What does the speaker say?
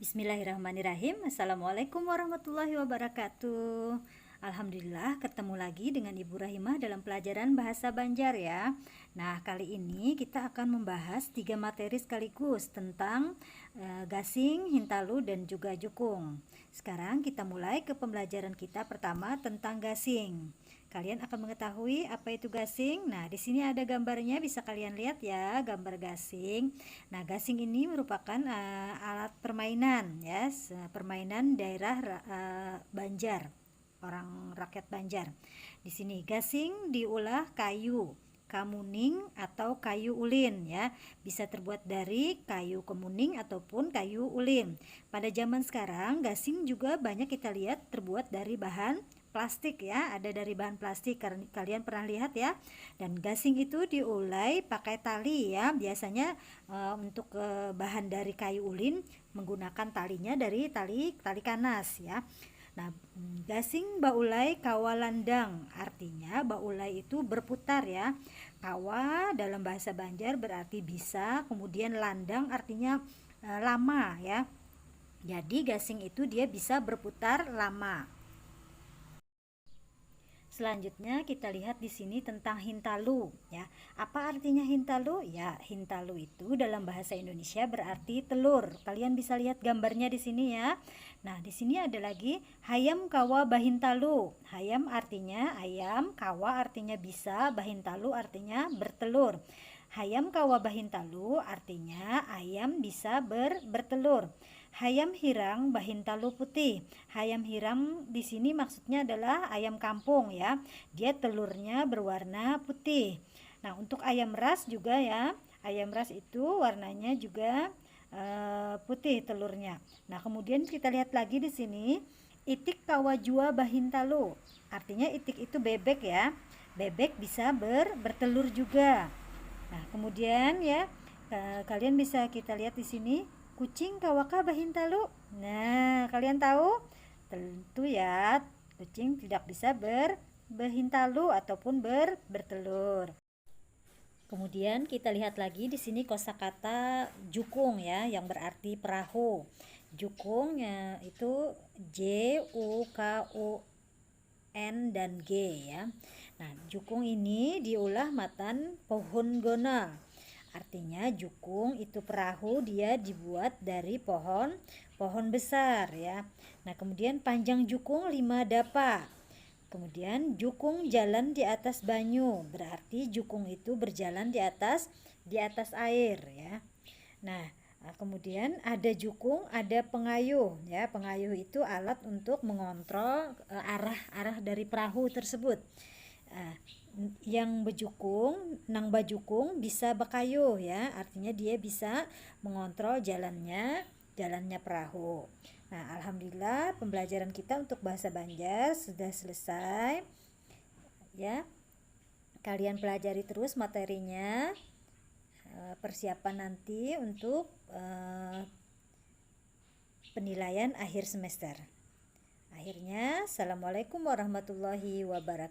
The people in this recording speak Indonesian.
Bismillahirrahmanirrahim. Assalamualaikum warahmatullahi wabarakatuh. Alhamdulillah ketemu lagi dengan Ibu Rahimah dalam pelajaran bahasa Banjar ya. Nah, kali ini kita akan membahas 3 materi sekaligus tentang gasing, hintalu, dan juga jukung. Sekarang kita mulai ke pembelajaran kita pertama tentang gasing. Kalian akan mengetahui apa itu gasing. Nah, di sini ada gambarnya, bisa kalian lihat ya, gambar gasing. Nah, gasing ini merupakan alat permainan ya, permainan daerah Banjar, orang rakyat Banjar. Di sini gasing diolah kayu kamuning atau kayu ulin ya, bisa terbuat dari kayu kemuning ataupun kayu ulin. Pada zaman sekarang gasing juga banyak kita lihat terbuat dari bahan plastik ya, ada dari bahan plastik, kalian pernah lihat ya. Dan gasing itu diulai pakai tali ya, biasanya untuk bahan dari kayu ulin menggunakan talinya dari tali kanas ya. Nah, gasing baulai kawalandang, artinya baulai itu berputar ya. Kawa dalam bahasa Banjar berarti bisa, kemudian landang artinya lama ya. Jadi gasing itu dia bisa berputar lama. Selanjutnya kita lihat di sini tentang hintalu ya. Apa artinya hintalu? Ya, hintalu itu dalam bahasa Indonesia berarti telur. Kalian bisa lihat gambarnya di sini ya. Nah, di sini ada lagi hayam kawa bahintalu. Hayam artinya ayam, kawa artinya bisa, bahintalu artinya bertelur. Hayam kawa bahintalu artinya ayam bisa bertelur. Hayam hirang bahintalu putih. Hayam hirang di sini maksudnya adalah ayam kampung ya. Dia telurnya berwarna putih. Nah, untuk ayam ras juga ya. Ayam ras itu warnanya juga putih telurnya. Nah, kemudian kita lihat lagi di sini itik kawajua bahintalu. Artinya itik itu bebek ya. Bebek bisa bertelur juga. Nah, kemudian ya kalian bisa kita lihat di sini kucing kawaka bahintalu. Nah, kalian tahu? Tentu ya, kucing tidak bisa berhintalu ataupun bertelur. Kemudian kita lihat lagi di sini kosakata jukung ya, yang berarti perahu. Jukung ya, itu J U K U N dan G ya. Nah, jukung ini diulah matan pohon gona. Artinya jukung itu perahu, dia dibuat dari pohon besar ya. Nah, kemudian panjang jukung 5 dapa. Kemudian jukung jalan di atas banyu, berarti jukung itu berjalan di atas air ya. Nah, kemudian ada jukung, ada pengayuh ya. Pengayuh itu alat untuk mengontrol arah dari perahu tersebut. Yang bejukung, nang bajukung bisa bekayuh ya, artinya dia bisa mengontrol jalannya perahu. Nah, alhamdulillah pembelajaran kita untuk bahasa Banjar sudah selesai ya. Kalian pelajari terus materinya, persiapan nanti untuk penilaian akhir semester. Akhirnya, assalamualaikum warahmatullahi wabarakatuh.